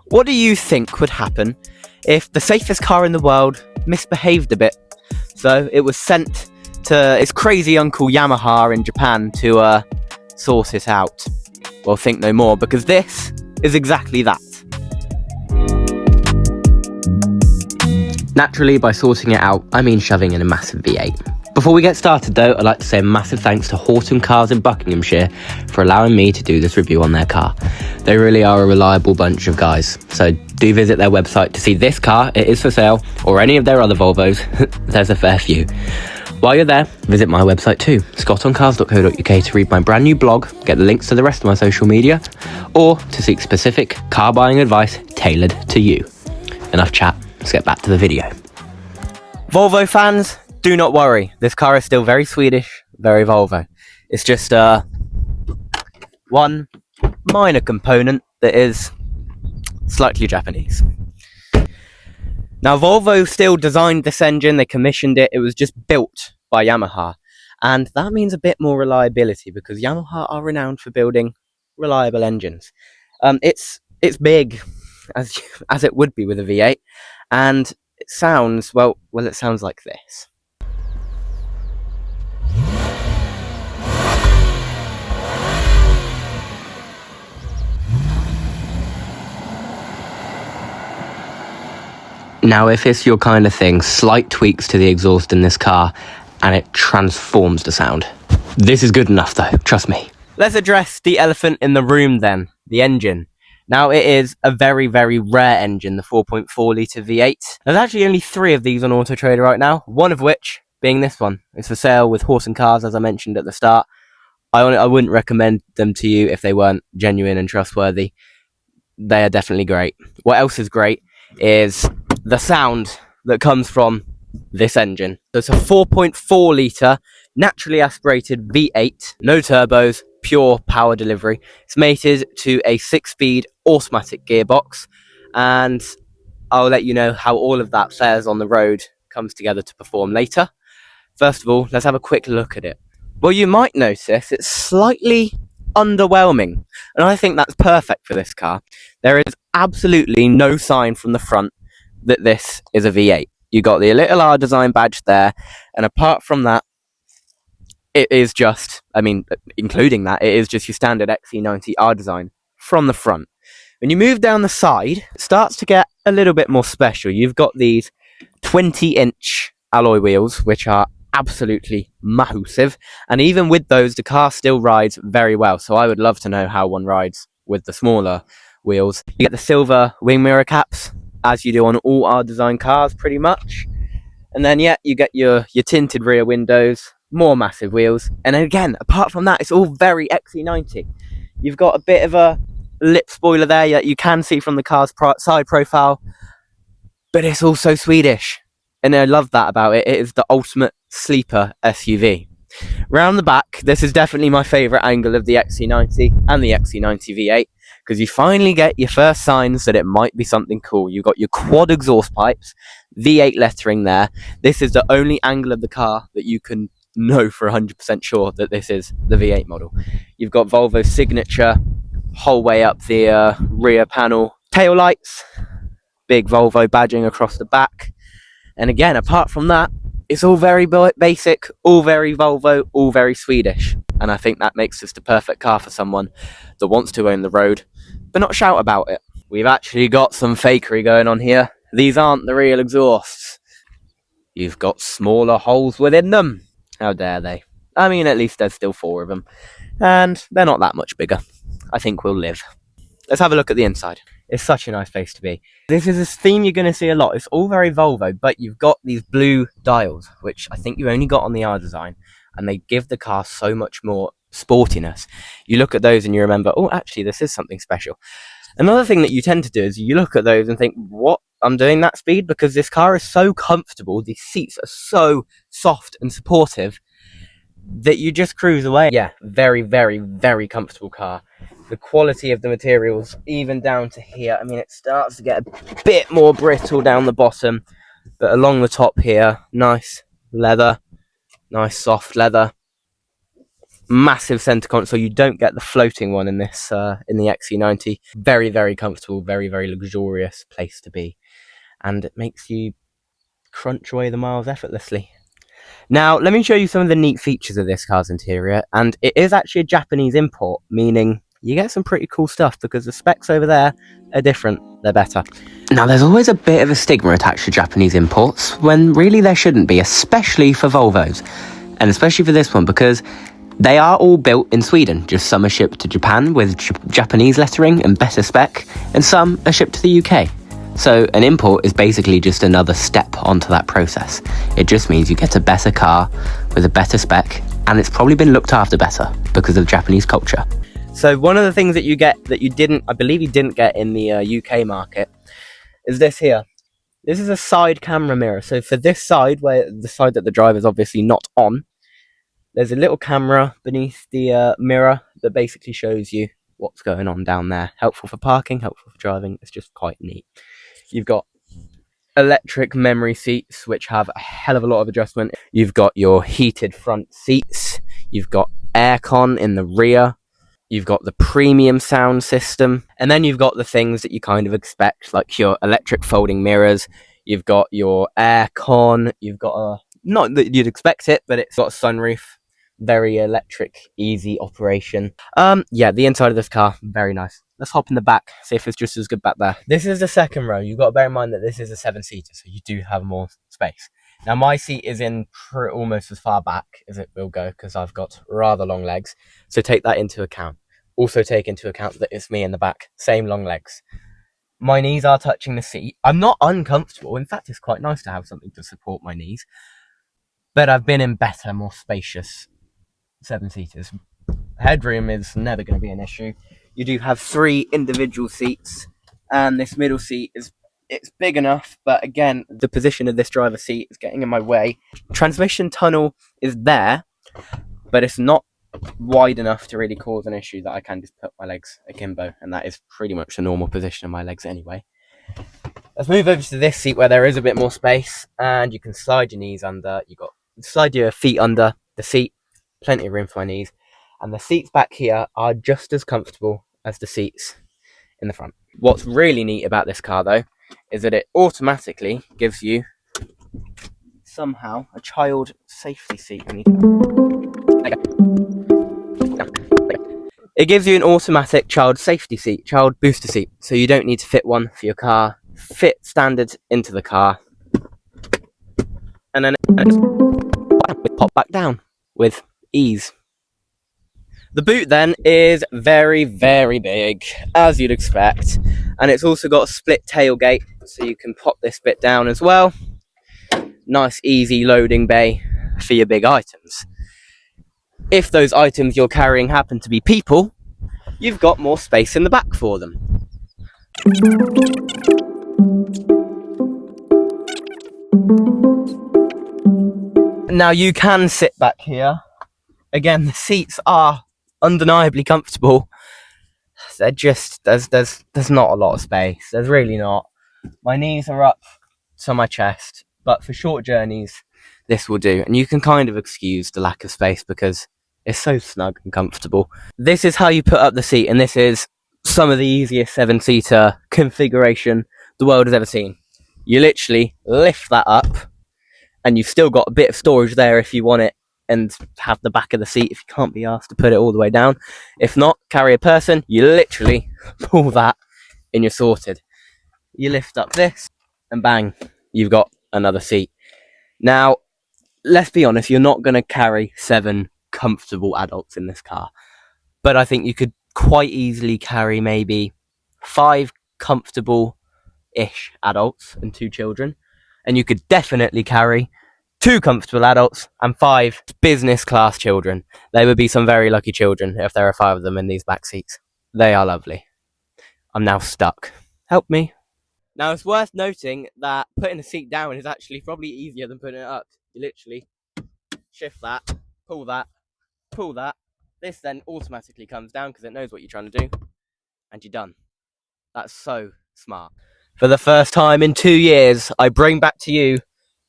What do you think would happen if the safest car in the world misbehaved a bit? So it was sent to its crazy uncle Yamaha in Japan to sort it out. Well, think no more, because this is exactly that. Naturally, by sorting it out, I mean shoving in a massive V8. Before we get started though, I'd like to say a massive thanks to Horton Cars in Buckinghamshire for allowing me to do this review on their car. They really are a reliable bunch of guys, so do visit their website to see this car, it is for sale, or any of their other Volvos. There's a fair few. While you're there, visit my website too, scottoncars.co.uk, to read my brand new blog, get the links to the rest of my social media, or to seek specific car buying advice tailored to you. Enough chat, let's get back to the video. Volvo fans, do not worry, this car is still very Swedish, very Volvo. It's just one minor component that is slightly Japanese. Now, Volvo still designed this engine, they commissioned it, it was just built by Yamaha. And that means a bit more reliability, because Yamaha are renowned for building reliable engines. It's big, as it would be with a V8, and it sounds, well, it sounds like this. Now, if it's your kind of thing, slight tweaks to the exhaust in this car and it transforms the sound. This is good enough though, trust me. Let's address the elephant in the room then, the engine. Now, it is a very, very rare engine, the 4.4 litre V8. There's actually only 3 of these on Auto Trader right now, one of which being this one. It's for sale with Horton Cars, as I mentioned at the start. I wouldn't recommend them to you if they weren't genuine and trustworthy. They are definitely great. What else is great is the sound that comes from this engine. So it's a 4.4 litre naturally aspirated V8, no turbos, pure power delivery. It's mated to a 6-speed automatic gearbox, and I'll let you know how all of that fares on the road, comes together to perform later. First of all, let's have a quick look at it. Well, you might notice it's slightly underwhelming, and I think that's perfect for this car. There is absolutely no sign from the front that this is a V8. You got the little R design badge there, and apart from that, it is just, I mean, including that, it is just your standard XC90 R design from the front. When you move down the side, it starts to get a little bit more special. You've got these 20-inch alloy wheels, which are absolutely massive, and even with those, the car still rides very well. So I would love to know how one rides with the smaller wheels. You get the silver wing mirror caps, as you do on all our design cars pretty much, and then yeah, you get your tinted rear windows, more massive wheels, and again, apart from that, it's all very XC90. You've got a bit of a lip spoiler there that you can see from the car's side profile, but it's also Swedish, and I love that about it. It is the ultimate sleeper SUV. Round the back, this is definitely my favourite angle of the XC90 and the XC90 V8, because you finally get your first signs that it might be something cool. You've got your quad exhaust pipes, V8 lettering there. This is the only angle of the car that you can know for 100% sure that this is the V8 model. You've got Volvo's signature whole way up the rear panel tail lights, big Volvo badging across the back, and again, apart from that, it's all very basic, all very Volvo, all very Swedish, and I think that makes this the perfect car for someone that wants to own the road but not shout about it. We've actually got some fakery going on here. These aren't the real exhausts. You've got smaller holes within them. How dare they? I mean, at least there's still 4 of them, and they're not that much bigger. I think we'll live. Let's have a look at the inside. It's such a nice place to be. This is a theme you're going to see a lot. It's all very Volvo, but you've got these blue dials, which I think you only got on the R design, and they give the car so much more sportiness. You look at those and you remember, oh, actually, this is something special. Another thing that you tend to do is you look at those and think, what? I'm doing that speed? Because this car is so comfortable, these seats are so soft and supportive that you just cruise away. Yeah, very, very, very comfortable car. The quality of the materials, even down to here, I mean, it starts to get a bit more brittle down the bottom, but along the top here, nice leather, nice soft leather. massive center console. You don't get the floating one in this in the XC90. Very, very comfortable, very, very luxurious place to be, and it makes you crunch away the miles effortlessly. Now, let me show you some of the neat features of this car's interior, and it is actually a Japanese import, meaning you get some pretty cool stuff because the specs over there are different, they're better. Now, there's always a bit of a stigma attached to Japanese imports, when really there shouldn't be, especially for Volvos, and especially for this one, because they are all built in Sweden, just some are shipped to Japan with Japanese lettering and better spec, and some are shipped to the UK. So an import is basically just another step onto that process. It just means you get a better car with a better spec, and it's probably been looked after better because of Japanese culture. So one of the things that you get that you didn't, I believe you didn't get in the UK market, is this here. This is a side camera mirror. So for this side, where the side that the driver's obviously not on, there's a little camera beneath the mirror that basically shows you what's going on down there. Helpful for parking, helpful for driving. It's just quite neat. You've got electric memory seats, which have a hell of a lot of adjustment. You've got your heated front seats. You've got aircon in the rear. You've got the premium sound system. And then you've got the things that you kind of expect, like your electric folding mirrors. You've got your aircon. You've got a, not that you'd expect it, but it's got a sunroof. Very electric, easy operation. Yeah, the inside of this car, very nice. Let's hop in the back, see if it's just as good back there. This is the second row. You've got to bear in mind that this is a 7-seater, so you do have more space. Now, my seat is in almost as far back as it will go because I've got rather long legs, so take that into account. Also take into account that it's me in the back, same long legs. My knees are touching the seat. I'm not uncomfortable. In fact, it's quite nice to have something to support my knees. But I've been in better, more spacious 7-seaters. Headroom is never going to be an issue. You do have 3 individual seats, and this middle seat it's big enough, but again, the position of this driver's seat is getting in my way. Transmission tunnel is there, but it's not wide enough to really cause an issue that I can just put my legs akimbo, and that is pretty much the normal position of my legs anyway. Let's move over to this seat where there is a bit more space, and you can slide your knees under. Slide your feet under the seat, plenty of room for my knees. And the seats back here are just as comfortable as the seats in the front. What's really neat about this car, though, is that it automatically gives you somehow a child safety seat. It gives you an automatic child safety seat, child booster seat, so you don't need to fit one for your car. Fit standard into the car, and then it just pop back down with ease. The boot then is very, very big, as you'd expect, and it's also got a split tailgate, so you can pop this bit down as well. Nice, easy loading bay for your big items. If those items you're carrying happen to be people, you've got more space in the back for them. Now you can sit back here. Again, the seats are undeniably comfortable. They're just there's not a lot of space. There's really not. My knees are up to my chest, but for short journeys this will do, and you can kind of excuse the lack of space because it's so snug and comfortable. This is how you put up the seat, and this is some of the easiest 7-seater configuration the world has ever seen. You literally lift that up, and you've still got a bit of storage there if you want it, and have the back of the seat if you can't be asked to put it all the way down. If not, carry a person, you literally pull that and you're sorted. You lift up this and bang, you've got another seat. Now, let's be honest, you're not going to carry 7 comfortable adults in this car, but I think you could quite easily carry maybe 5 comfortable-ish adults and 2 children, and you could definitely carry 2 comfortable adults and 5 business class children. They would be some very lucky children if there are 5 of them in these back seats. They are lovely. I'm now stuck. Help me. Now, it's worth noting that putting a seat down is actually probably easier than putting it up. You literally shift that, pull that, pull that. This then automatically comes down because it knows what you're trying to do, and you're done. That's so smart. For the first time in 2 years, I bring back to you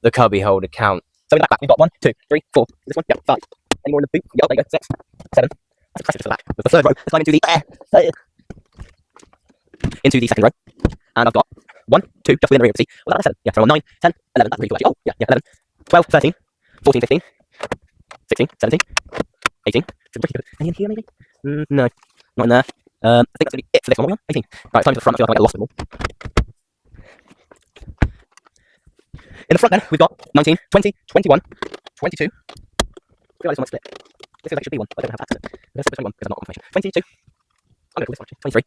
the cubby holder count. So in the back, we've got 1, 2, 3, 4. This one, yep, 5. Any more in the boot? Yep, there you go, 6, 7. That's impressive for the back. With the third row, let's climb into the second row. And I've got 1, 2, just within the rear, see? Well, that's 7. Yeah, so on 9, 10, 11. That's really cool, actually. Oh, yeah, 11, 12, 13, 14, 15, 16, 17, 18. Any in here, maybe? No, not in there. I think that's going to be it for this one. 18. Right, time to the front. I feel like I might have lost them all. In the front then, we've got 19, 20, 21, 22. I feel like this one might split. This is actually B1. I don't have that. Let's put 21 because I've not got confirmation. 22. I'm going to call this one actually. 23,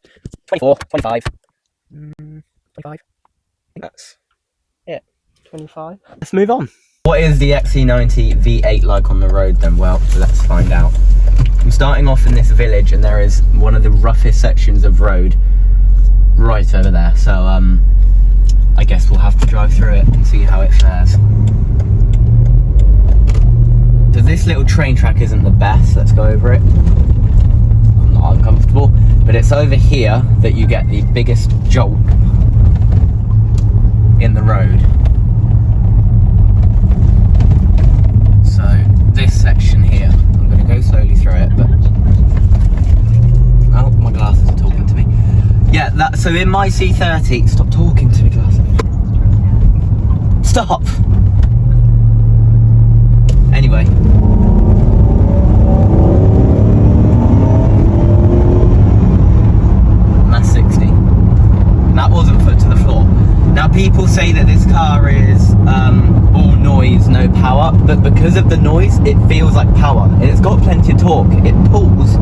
24, 25. 25. I think that's it. 25. Let's move on. What is the XC90 V8 like on the road then? Well, let's find out. I'm starting off in this village and there is one of the roughest sections of road right over there. So, I guess we'll have to drive through it and see how it fares. So this little train track isn't the best. Let's go over it. I'm not uncomfortable, but it's over here that you get the biggest jolt in the road. So this section here, I'm going to go slowly through it, but oh, my glasses are talking to me. Yeah, so in my C30, stop talking to me, glasses. Stop. Anyway. That's 60. That wasn't foot to the floor. Now people say that this car is all noise, no power, but because of the noise, it feels like power. And it's got plenty of torque. It pulls.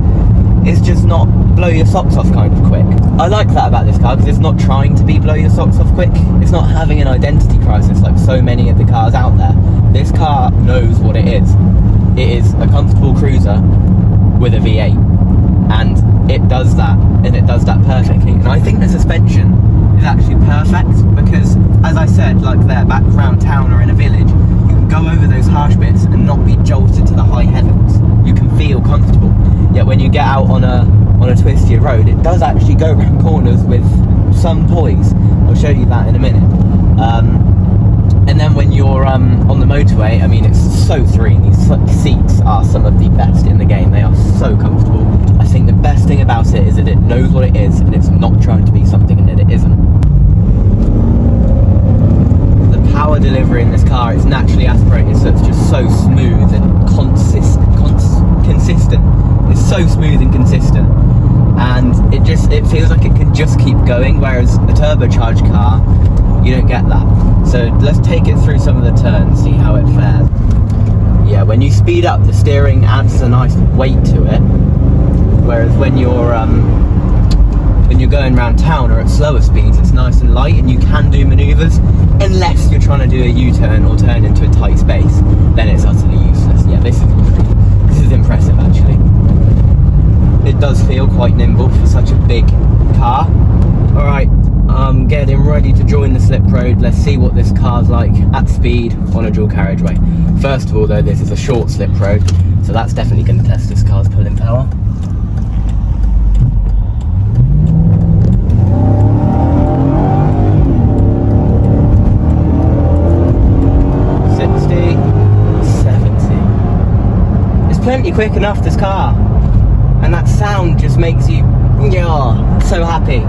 It's just not blow your socks off kind of quick. I like that about this car because it's not trying to be blow your socks off quick. It's not having an identity crisis like so many of the cars out there. This car knows what it is. It is a comfortable cruiser with a V8, and it does that, and it does that perfectly. And I think the suspension is actually perfect because, as I said, like there, back around town or in a village, you can go over those harsh bits and not be jolted to the high heavens. You can feel comfortable. Yet when you get out on a twistier road, it does actually go around corners with some poise. I'll show you that in a minute. And then when you're on the motorway, I mean, it's so serene. These seats are some of the best in the game. They are so comfortable. I think the best thing about it is that it knows what it is and it's not trying to be something that it isn't. The power delivery in this car is naturally aspirated, so it's just so smooth and consistent. It's so smooth and consistent, and it feels like it can just keep going, whereas a turbocharged car, you don't get that. So let's take it through some of the turns, see how it fares. Yeah, when you speed up, the steering adds a nice weight to it, whereas when you're going around town or at slower speeds, it's nice and light and you can do manoeuvres, unless you're trying to do a U-turn or turn into a tight space, then it's utterly useless. Yeah, this is impressive actually. It does feel quite nimble for such a big car. Alright, I'm getting ready to join the slip road. Let's see what this car's like at speed on a dual carriageway. First of all though, this is a short slip road, so that's definitely going to test this car's pulling power. Plenty quick enough, this car, and that sound just makes you so happy.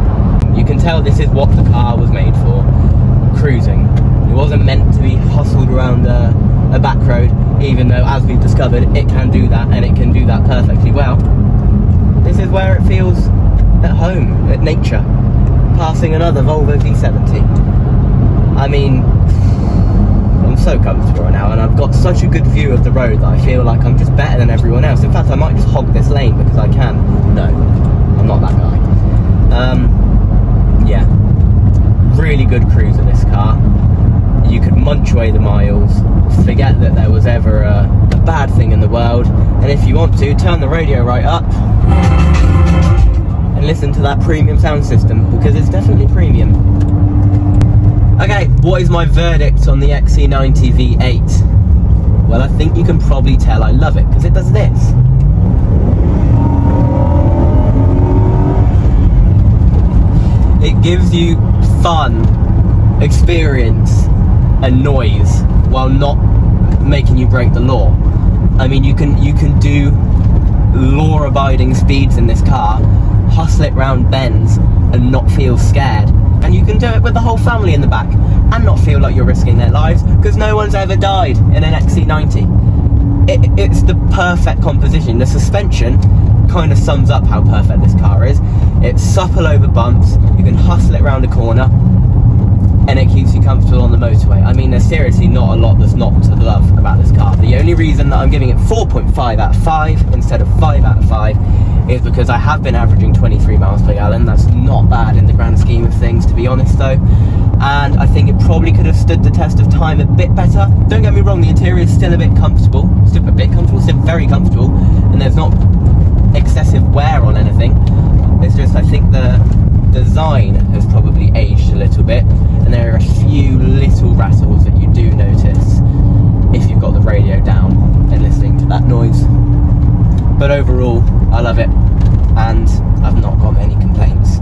You can tell this is what the car was made for, cruising. It wasn't meant to be hustled around a back road, even though, as we've discovered, it can do that, and it can do that perfectly well. This is where it feels at home, at nature, passing another Volvo V70. I mean, I'm so comfortable now, and I've got such a good view of the road that I feel like I'm just better than everyone else. In fact, I might just hog this lane because I can. No, I'm not that guy. Yeah, really good cruiser, this car. You could munch away the miles, forget that there was ever a bad thing in the world, and if you want to, turn the radio right up and listen to that premium sound system, because it's definitely premium. Okay, what is my verdict on the XC90 V8? Well, I think you can probably tell I love it, because it does this. It gives you fun, experience, and noise, while not making you break the law. I mean, you can do law-abiding speeds in this car, hustle it round bends and not feel scared. And you can do it with the whole family in the back and not feel like you're risking their lives, because no one's ever died in an XC90. It's the perfect composition. The suspension kind of sums up how perfect this car is. It's supple over bumps, you can hustle it around a corner, and it keeps you comfortable on the motorway. I mean, there's seriously not a lot that's not to love about this car. The only reason that I'm giving it 4.5 out of 5 instead of 5 out of 5 is because I have been averaging 23 miles per gallon. That's not bad in the grand scheme of things, to be honest though. And I think it probably could have stood the test of time a bit better. Don't get me wrong, the interior is still a bit comfortable. Still very comfortable, and there's not excessive wear on anything. It's just, I think the design has probably aged a little bit, and there are a few little rattles that you do notice if you've got the radio down and listening to that noise. But overall, I love it, and I've not got any complaints.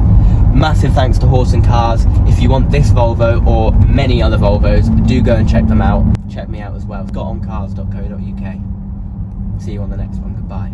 Massive thanks to Horton Cars. If you want this Volvo or many other Volvos, do go and check them out. Check me out as well. Hortoncars.co.uk. See you on the next one. Goodbye.